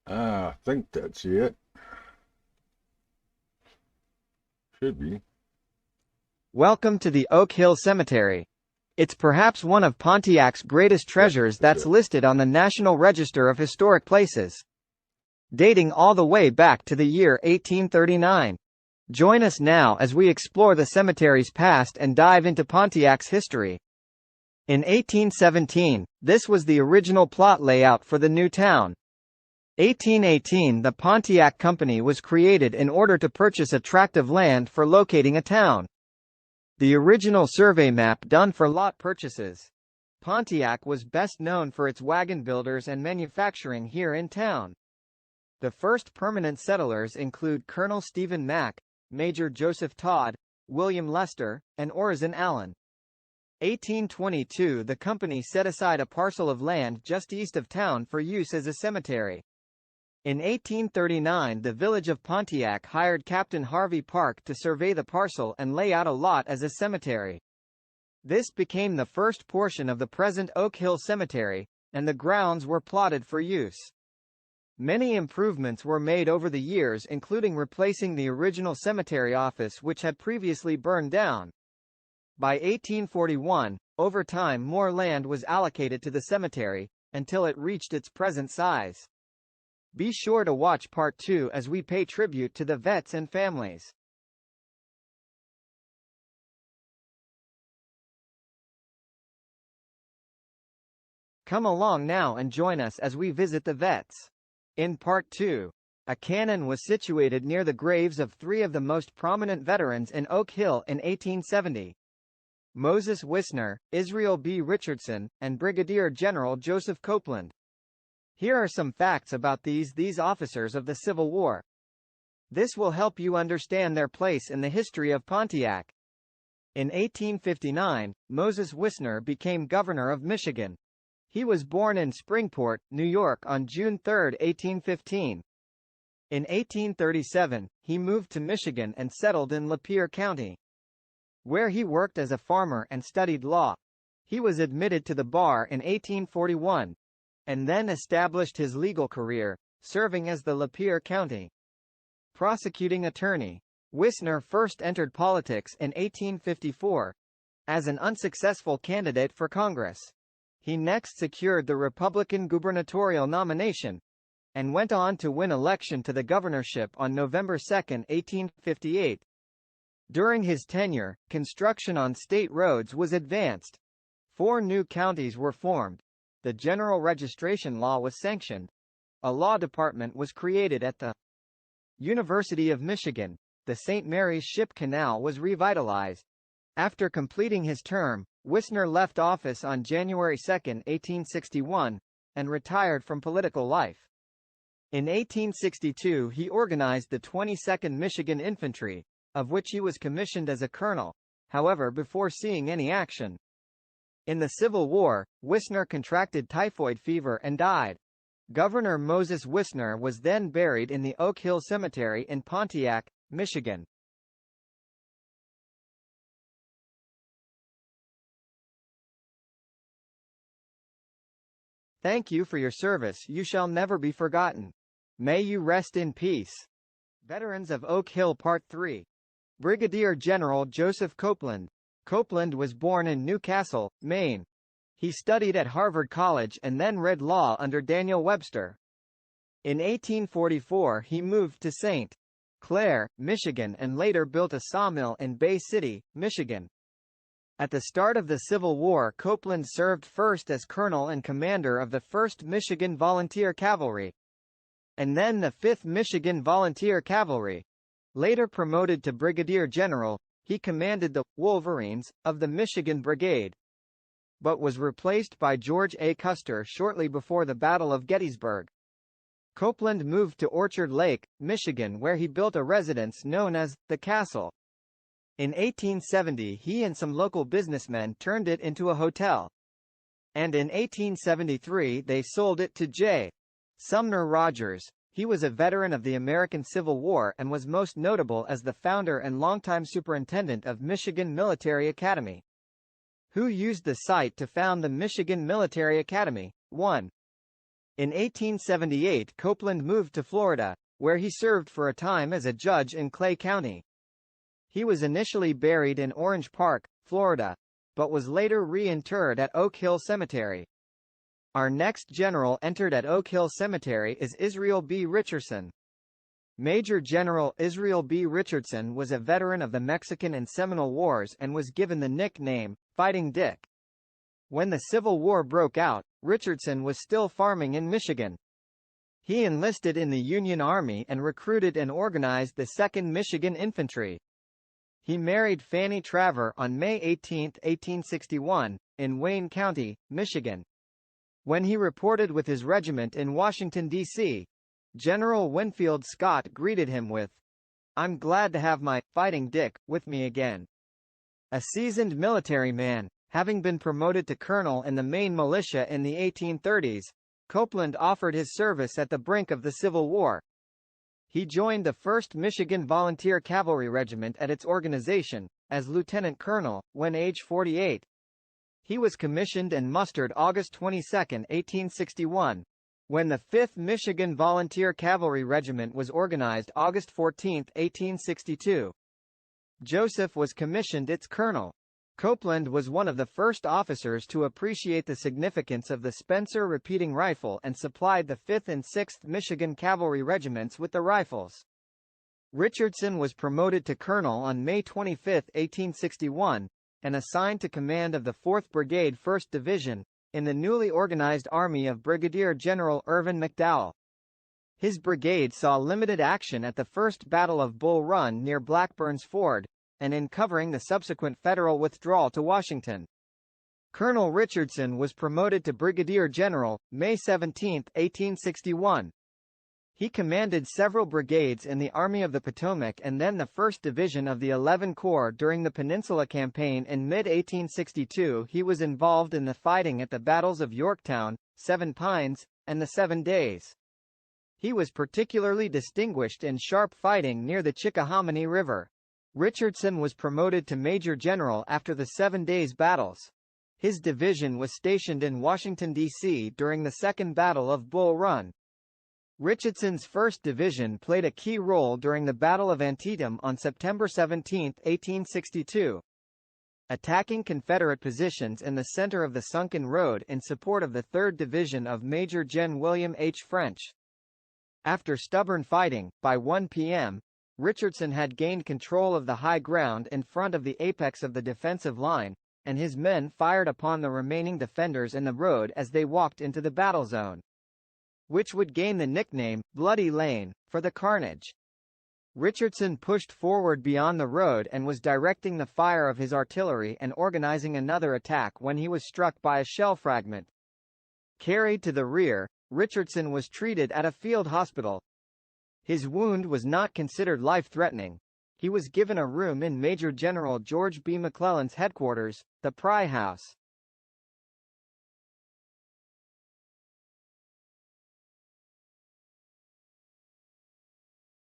I think that's it. Should be. Welcome to the Oak Hill Cemetery. It's perhaps one of Pontiac's greatest Yep, treasures that's that's it. listed on the National Register of Historic Places, dating all the way back to the year 1839. Join us now as we explore the cemetery's past and dive into Pontiac's history. In 1817, this was the original plot layout for the new town. 1818 The Pontiac Company was created in order to purchase a tract of land for locating a town. The original survey map done for lot purchases. Pontiac was best known for its wagon builders and manufacturing here in town. The first permanent settlers include Colonel Stephen Mack, Major Joseph Todd, William Lester, and Orison Allen. 1822 The company set aside a parcel of land just east of town for use as a cemetery. In 1839 the village of Pontiac hired Captain Harvey Park to survey the parcel and lay out a lot as a cemetery. This became the first portion of the present Oak Hill Cemetery, and the grounds were plotted for use. Many improvements were made over the years, including replacing the original cemetery office which had previously burned down. By 1841, over time more land was allocated to the cemetery, until it reached its present size. Be sure to watch Part 2 as we pay tribute to the vets and families. Come along now and join us as we visit the vets. In Part 2, a cannon was situated near the graves of three of the most prominent veterans in Oak Hill in 1870. Moses Wisner, Israel B. Richardson, and Brigadier General Joseph Copeland. Here are some facts about these officers of the Civil War. This will help you understand their place in the history of Pontiac. In 1859, Moses Wisner became governor of Michigan. He was born in Springport, New York on June 3, 1815. In 1837, he moved to Michigan and settled in Lapeer County, where he worked as a farmer and studied law. He was admitted to the bar in 1841, and then established his legal career, serving as the Lapeer County prosecuting attorney. Wisner first entered politics in 1854, as an unsuccessful candidate for Congress. He next secured the Republican gubernatorial nomination, and went on to win election to the governorship on November 2, 1858. During his tenure, construction on state roads was advanced. 4 new counties were formed. The general registration law was sanctioned. A law department was created at the University of Michigan. The St. Mary's Ship Canal was revitalized. After completing his term, Wisner left office on January 2, 1861, and retired from political life. In 1862 he organized the 22nd Michigan Infantry, of which he was commissioned as a colonel, however before seeing any action. In the Civil War, Wisner contracted typhoid fever and died. Governor Moses Wisner was then buried in the Oak Hill Cemetery in Pontiac, Michigan. Thank you for your service. You shall never be forgotten. May you rest in peace. Veterans of Oak Hill Part 3. Brigadier General Joseph Copeland. Copeland was born in Newcastle, Maine. He studied at Harvard College and then read law under Daniel Webster. In 1844 he moved to St. Clair, Michigan and later built a sawmill in Bay City, Michigan. At the start of the Civil War, Copeland served first as colonel and commander of the 1st Michigan Volunteer Cavalry, and then the 5th Michigan Volunteer Cavalry. Later promoted to brigadier general, he commanded the Wolverines of the Michigan Brigade, but was replaced by George A. Custer shortly before the Battle of Gettysburg. Copeland moved to Orchard Lake, Michigan, where he built a residence known as the Castle. In 1870 he and some local businessmen turned it into a hotel, and in 1873 they sold it to J. Sumner Rogers. He was a veteran of the American Civil War and was most notable as the founder and longtime superintendent of Michigan Military Academy. Who used the site to found the Michigan Military Academy? 1. In 1878, Copeland moved to Florida, where he served for a time as a judge in Clay County. He was initially buried in Orange Park, Florida, but was later reinterred at Oak Hill Cemetery. Our next general entered at Oak Hill Cemetery is Israel B. Richardson. Major General Israel B. Richardson was a veteran of the Mexican and Seminole Wars and was given the nickname, Fighting Dick. When the Civil War broke out, Richardson was still farming in Michigan. He enlisted in the Union Army and recruited and organized the 2nd Michigan Infantry. He married Fanny Traver on May 18, 1861, in Wayne County, Michigan. When he reported with his regiment in Washington, D.C., General Winfield Scott greeted him with, "I'm glad to have my Fighting Dick with me again." A seasoned military man, having been promoted to colonel in the Maine militia in the 1830s, Copeland offered his service at the brink of the Civil War. He joined the 1st Michigan Volunteer Cavalry Regiment at its organization, as lieutenant colonel, when age 48. He was commissioned and mustered August 22, 1861. When the 5th Michigan Volunteer Cavalry Regiment was organized August 14, 1862. Joseph was commissioned its colonel. Copeland was one of the first officers to appreciate the significance of the Spencer repeating rifle and supplied the 5th and 6th Michigan Cavalry Regiments with the rifles. Richardson was promoted to colonel on May 25, 1861, and assigned to command of the 4th Brigade 1st Division, in the newly organized army of Brigadier General Irvin McDowell. His brigade saw limited action at the First Battle of Bull Run near Blackburn's Ford, and in covering the subsequent Federal withdrawal to Washington. Colonel Richardson was promoted to Brigadier General, May 17, 1861. He commanded several brigades in the Army of the Potomac and then the 1st Division of the 11 Corps during the Peninsula Campaign in mid-1862. He was involved in the fighting at the battles of Yorktown, Seven Pines, and the 7 Days. He was particularly distinguished in sharp fighting near the Chickahominy River. Richardson was promoted to Major General after the 7 Days battles. His division was stationed in Washington, D.C. during the Second Battle of Bull Run. Richardson's 1st Division played a key role during the Battle of Antietam on September 17, 1862. Attacking Confederate positions in the center of the sunken road in support of the 3rd Division of Major Gen. William H. French. After stubborn fighting, by 1 p.m., Richardson had gained control of the high ground in front of the apex of the defensive line, and his men fired upon the remaining defenders in the road as they walked into the battle zone, which would gain the nickname, Bloody Lane, for the carnage. Richardson pushed forward beyond the road and was directing the fire of his artillery and organizing another attack when he was struck by a shell fragment. Carried to the rear, Richardson was treated at a field hospital. His wound was not considered life-threatening. He was given a room in Major General George B. McClellan's headquarters, the Pry House.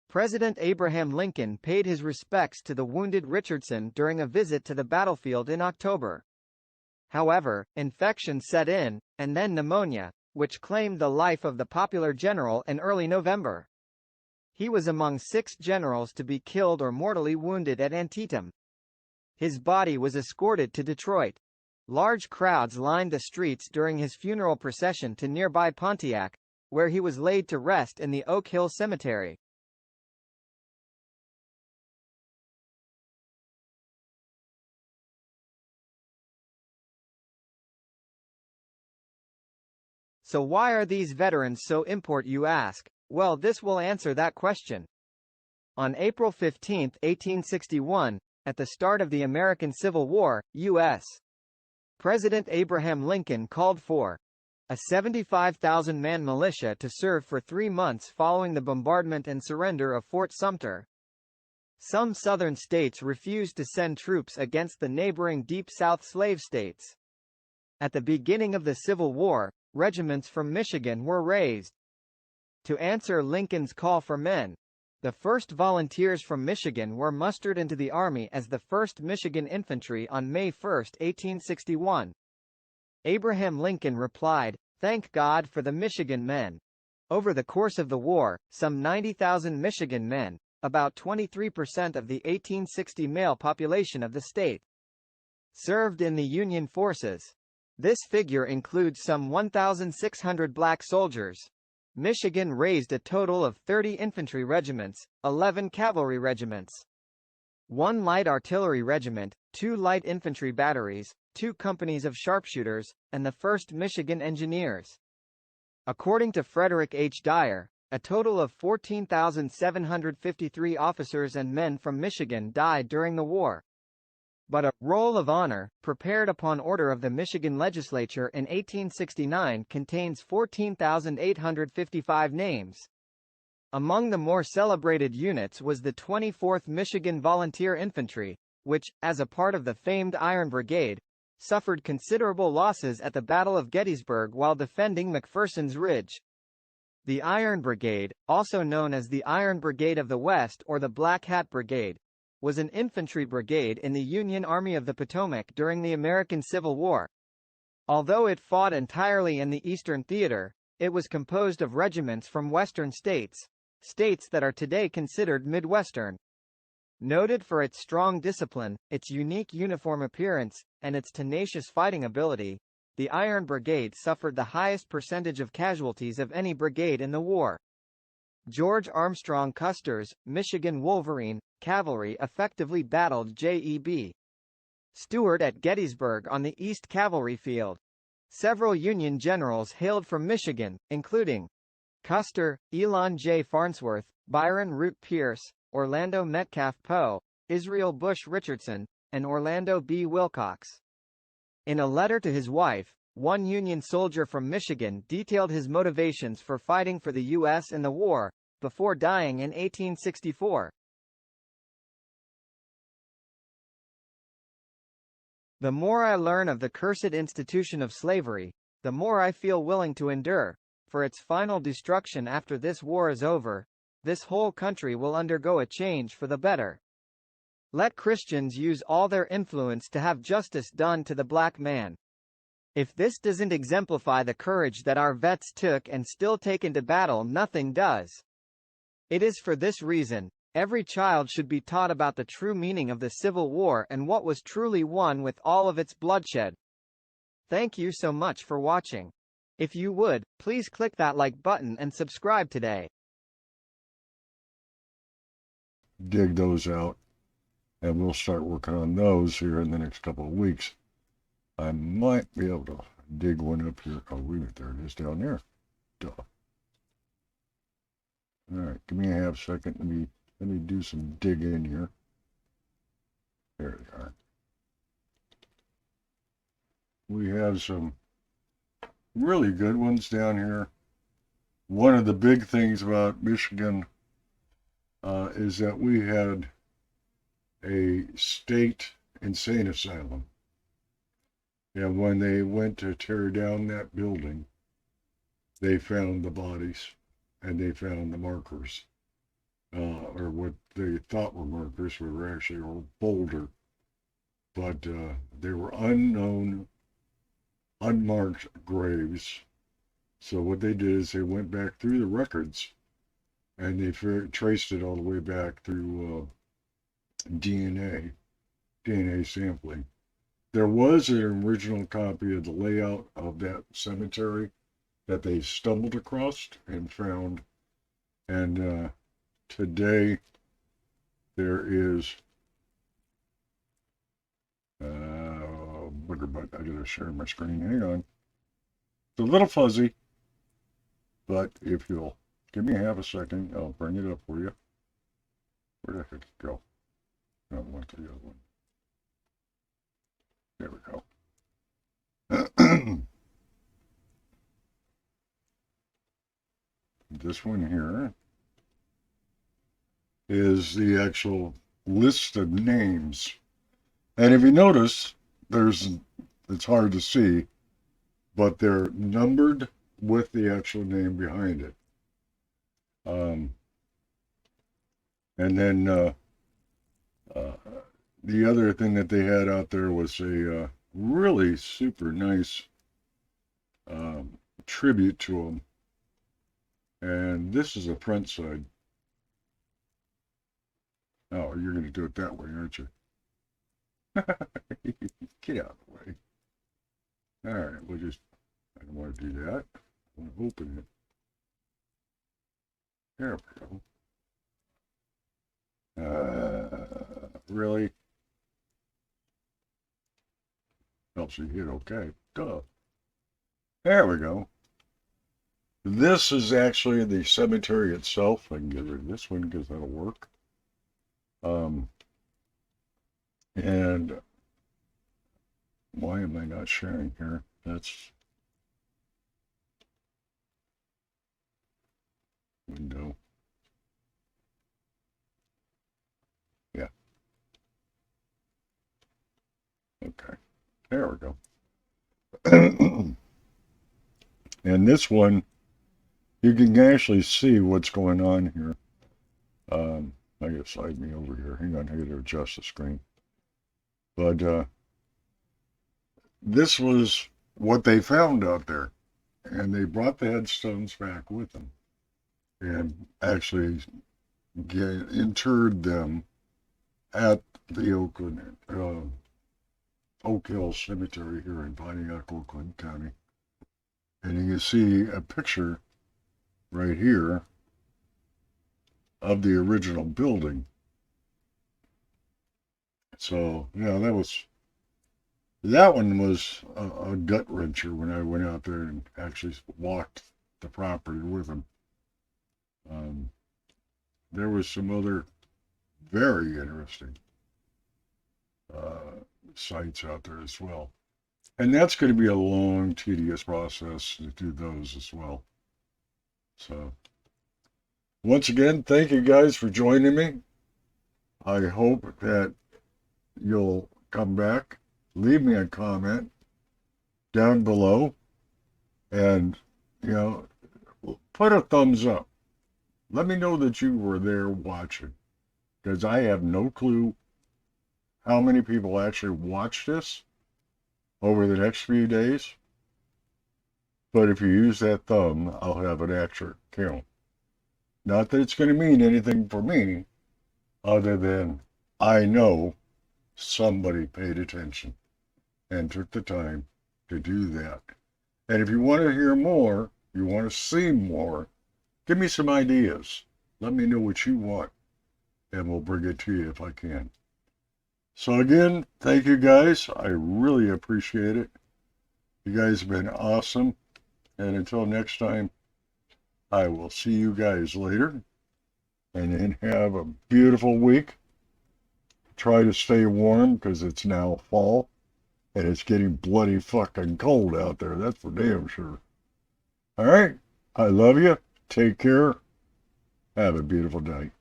President Abraham Lincoln paid his respects to the wounded Richardson during a visit to the battlefield in October. However, infection set in, and then pneumonia, which claimed the life of the popular general in early November. He was among 6 generals to be killed or mortally wounded at Antietam. His body was escorted to Detroit. Large crowds lined the streets during his funeral procession to nearby Pontiac, where he was laid to rest in the Oak Hill Cemetery. So why are these veterans so important, you ask? Well, this will answer that question. On April 15, 1861, at the start of the American Civil War, U.S. President Abraham Lincoln called for a 75,000-man militia to serve for 3 months following the bombardment and surrender of Fort Sumter. Some Southern states refused to send troops against the neighboring Deep South slave states. At the beginning of the Civil War, regiments from Michigan were raised to answer Lincoln's call for men. The first volunteers from Michigan were mustered into the Army as the 1st Michigan Infantry on May 1, 1861. Abraham Lincoln replied, Thank God for the Michigan men. Over the course of the war, some 90,000 Michigan men, about 23% of the 1860 male population of the state, served in the Union forces. This figure includes some 1,600 black soldiers. Michigan raised a total of 30 infantry regiments, 11 cavalry regiments, 1 light artillery regiment, 2 light infantry batteries, 2 companies of sharpshooters, and the 1st Michigan Engineers. According to Frederick H. Dyer, a total of 14,753 officers and men from Michigan died during the war. But a Roll of Honor, prepared upon order of the Michigan legislature in 1869, contains 14,855 names. Among the more celebrated units was the 24th Michigan Volunteer Infantry, which, as a part of the famed Iron Brigade, suffered considerable losses at the Battle of Gettysburg while defending McPherson's Ridge. The Iron Brigade, also known as the Iron Brigade of the West or the Black Hat Brigade, was an infantry brigade in the Union Army of the Potomac during the American Civil War. Although it fought entirely in the Eastern Theater, it was composed of regiments from Western states, states that are today considered Midwestern. Noted for its strong discipline, its unique uniform appearance, and its tenacious fighting ability, the Iron Brigade suffered the highest percentage of casualties of any brigade in the war. George Armstrong Custer's Michigan Wolverine cavalry effectively battled J.E.B. Stuart at Gettysburg on the East Cavalry Field. Several Union generals hailed from Michigan, including Custer, Elon J. Farnsworth, Byron Root Pierce, Orlando Metcalf Poe, Israel Bush Richardson, and Orlando B. Wilcox. In a letter to his wife, one Union soldier from Michigan detailed his motivations for fighting for the U.S. in the war, before dying in 1864. The more I learn of the cursed institution of slavery, the more I feel willing to endure. For its final destruction after this war is over, this whole country will undergo a change for the better. Let Christians use all their influence to have justice done to the black man. If this doesn't exemplify the courage that our vets took and still take into battle, nothing does. It is for this reason, every child should be taught about the true meaning of the Civil War and what was truly won with all of its bloodshed. Thank you so much for watching. If you would, please click that like button and subscribe today. Dig those out, and we'll start working on those here in the next couple of weeks. I might be able to dig one up here. Oh, wait a minute, there it is down there. Duh. All right, give me a half second. Let me do some digging here. There they are. We have some really good ones down here. One of the big things about Michigan is that we had a state insane asylum. And when they went to tear down that building, they found the bodies and they found the markers, or what they thought were markers were actually a boulder, but they were unknown, unmarked graves. So what they did is they went back through the records and they traced it all the way back through DNA sampling. There was an original copy of the layout of that cemetery that they stumbled across and found. And today there is, booger butt, I gotta share my screen, hang on. It's a little fuzzy, but if you'll give me half a second, I'll bring it up for you. Where the heck did it go? I want the other one. There we go. This one here is the actual list of names. And if you notice, it's hard to see, but they're numbered with the actual name behind it. And then the other thing that they had out there was a really super nice tribute to them. And this is the front side. Oh, you're going to do it that way, aren't you? Get out of the way. All right, we'll just, I don't want to do that. I want to open it. There we go. Really? Helps you hit okay. Duh. There we go. This is actually the cemetery itself. I can get rid of this one because that'll work. And why am I not sharing here? That's window. Yeah. Okay. There we go. And this one, you can actually see what's going on here. I gotta slide me over here. Hang on, I gotta adjust the screen. But this was what they found out there. And they brought the headstones back with them. And actually interred them at the Oak Hill Cemetery here in Pontiac, Copeland County. And you can see a picture right here of the original building. So, yeah, that one was a gut wrencher when I went out there and actually walked the property with them. There was some other very interesting sites out there as well. And that's going to be a long, tedious process to do those as well. So, once again, thank you guys for joining me. I hope that you'll come back, leave me a comment down below, and, you know, put a thumbs up. Let me know that you were there watching, because I have no clue how many people actually watch this over the next few days. But if you use that thumb, I'll have an accurate count. Not that it's going to mean anything for me, other than I know somebody paid attention and took the time to do that. And if you want to hear more, you want to see more, give me some ideas. Let me know what you want, and we'll bring it to you if I can. So again, thank you guys. I really appreciate it. You guys have been awesome. And until next time, I will see you guys later. And then have a beautiful week. Try to stay warm because it's now fall. And it's getting bloody fucking cold out there. That's for damn sure. All right. I love you. Take care. Have a beautiful day.